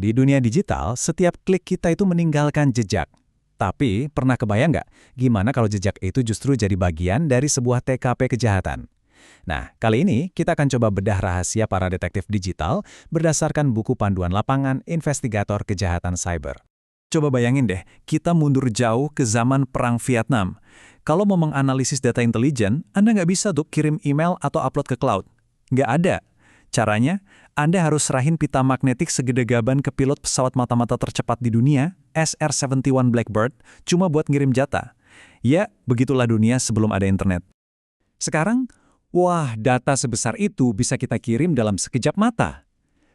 Di dunia digital, setiap klik kita itu meninggalkan jejak. Tapi, pernah kebayang nggak gimana kalau jejak itu justru jadi bagian dari sebuah TKP kejahatan? Nah, kali ini kita akan coba bedah rahasia para detektif digital berdasarkan buku panduan lapangan investigator kejahatan cyber. Coba bayangin deh, kita mundur jauh ke zaman Perang Vietnam. Kalau mau menganalisis data intelijen, Anda nggak bisa tuh kirim email atau upload ke cloud. Nggak ada. Caranya, Anda harus serahin pita magnetik segede gaban ke pilot pesawat mata-mata tercepat di dunia, SR-71 Blackbird, cuma buat ngirim data. Ya, begitulah dunia sebelum ada internet. Sekarang, wah, data sebesar itu bisa kita kirim dalam sekejap mata.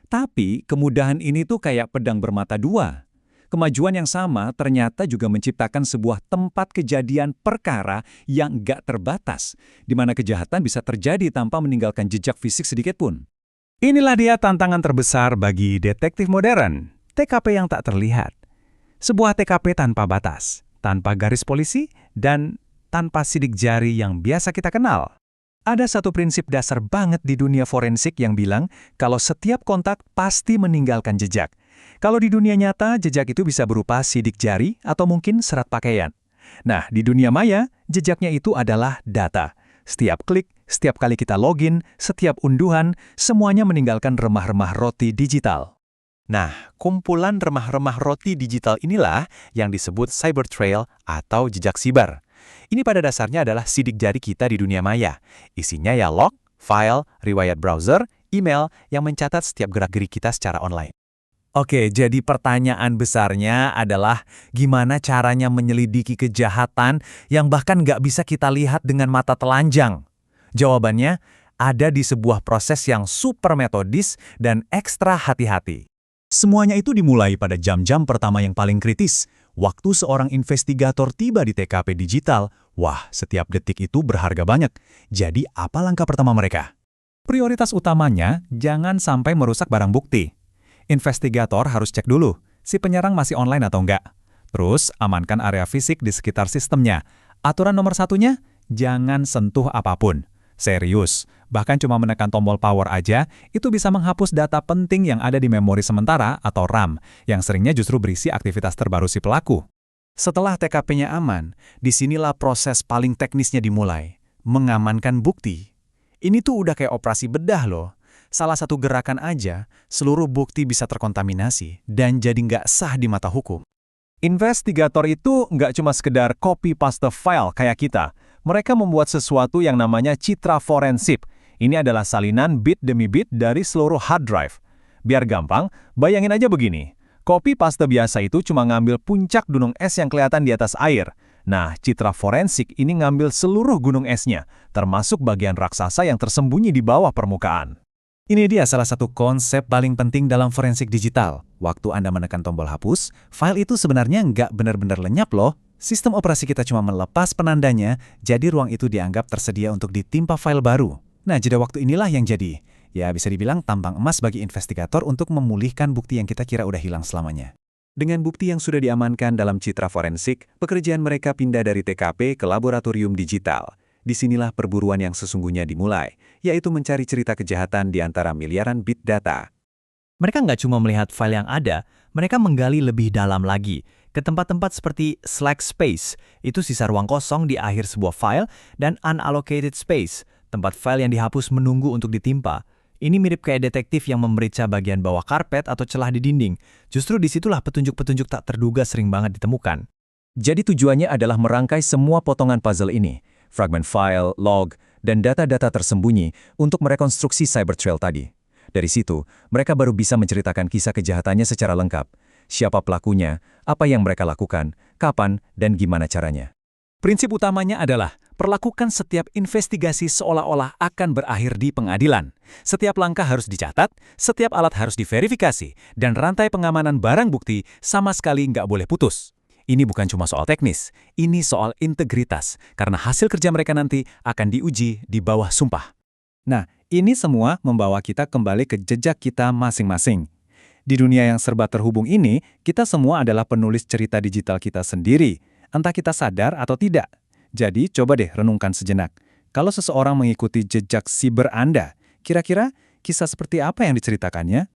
Tapi, kemudahan ini tuh kayak pedang bermata dua. Kemajuan yang sama ternyata juga menciptakan sebuah tempat kejadian perkara yang nggak terbatas, di mana kejahatan bisa terjadi tanpa meninggalkan jejak fisik sedikit pun. Inilah dia tantangan terbesar bagi detektif modern, TKP yang tak terlihat. Sebuah TKP tanpa batas, tanpa garis polisi, dan tanpa sidik jari yang biasa kita kenal. Ada satu prinsip dasar banget di dunia forensik yang bilang kalau setiap kontak pasti meninggalkan jejak. Kalau di dunia nyata, jejak itu bisa berupa sidik jari atau mungkin serat pakaian. Nah, di dunia maya, jejaknya itu adalah data. Setiap klik, setiap kali kita login, setiap unduhan, semuanya meninggalkan remah-remah roti digital. Nah, kumpulan remah-remah roti digital inilah yang disebut cyber trail atau jejak siber. Ini pada dasarnya adalah sidik jari kita di dunia maya. Isinya ya log, file, riwayat browser, email yang mencatat setiap gerak-gerik kita secara online. Oke, jadi pertanyaan besarnya adalah gimana caranya menyelidiki kejahatan yang bahkan nggak bisa kita lihat dengan mata telanjang? Jawabannya ada di sebuah proses yang super metodis dan ekstra hati-hati. Semuanya itu dimulai pada jam-jam pertama yang paling kritis. Waktu seorang investigator tiba di TKP digital, wah, setiap detik itu berharga banyak. Jadi apa langkah pertama mereka? Prioritas utamanya, jangan sampai merusak barang bukti. Investigator harus cek dulu, si penyerang masih online atau enggak. Terus, amankan area fisik di sekitar sistemnya. Aturan nomor satunya, jangan sentuh apapun. Serius, bahkan cuma menekan tombol power aja, itu bisa menghapus data penting yang ada di memori sementara atau RAM, yang seringnya justru berisi aktivitas terbaru si pelaku. Setelah TKP-nya aman, disinilah proses paling teknisnya dimulai, mengamankan bukti. Ini tuh udah kayak operasi bedah loh. Salah satu gerakan aja, seluruh bukti bisa terkontaminasi dan jadi nggak sah di mata hukum. Investigator itu nggak cuma sekedar copy-paste file kayak kita. Mereka membuat sesuatu yang namanya citra forensik. Ini adalah salinan bit demi bit dari seluruh hard drive. Biar gampang, bayangin aja begini. Copy-paste biasa itu cuma ngambil puncak gunung es yang kelihatan di atas air. Nah, citra forensik ini ngambil seluruh gunung esnya, termasuk bagian raksasa yang tersembunyi di bawah permukaan. Ini dia salah satu konsep paling penting dalam forensik digital. Waktu Anda menekan tombol hapus, file itu sebenarnya nggak benar-benar lenyap loh. Sistem operasi kita cuma melepas penandanya, jadi ruang itu dianggap tersedia untuk ditimpa file baru. Nah, jeda waktu inilah yang jadi. Ya, bisa dibilang tambang emas bagi investigator untuk memulihkan bukti yang kita kira udah hilang selamanya. Dengan bukti yang sudah diamankan dalam citra forensik, pekerjaan mereka pindah dari TKP ke laboratorium digital. Disinilah perburuan yang sesungguhnya dimulai, yaitu mencari cerita kejahatan di antara miliaran bit data. Mereka nggak cuma melihat file yang ada, mereka menggali lebih dalam lagi, ke tempat-tempat seperti slack space, itu sisa ruang kosong di akhir sebuah file, dan unallocated space, tempat file yang dihapus menunggu untuk ditimpa. Ini mirip kayak detektif yang memeriksa bagian bawah karpet atau celah di dinding. Justru disitulah petunjuk-petunjuk tak terduga sering banget ditemukan. Jadi tujuannya adalah merangkai semua potongan puzzle ini, fragmen file, log, dan data-data tersembunyi untuk merekonstruksi cyber trail tadi. Dari situ, mereka baru bisa menceritakan kisah kejahatannya secara lengkap. Siapa pelakunya, apa yang mereka lakukan, kapan, dan gimana caranya. Prinsip utamanya adalah perlakukan setiap investigasi seolah-olah akan berakhir di pengadilan. Setiap langkah harus dicatat, setiap alat harus diverifikasi, dan rantai pengamanan barang bukti sama sekali nggak boleh putus. Ini bukan cuma soal teknis, ini soal integritas, karena hasil kerja mereka nanti akan diuji di bawah sumpah. Nah, ini semua membawa kita kembali ke jejak kita masing-masing. Di dunia yang serba terhubung ini, kita semua adalah penulis cerita digital kita sendiri, entah kita sadar atau tidak. Jadi, coba deh renungkan sejenak. Kalau seseorang mengikuti jejak siber Anda, kira-kira kisah seperti apa yang diceritakannya?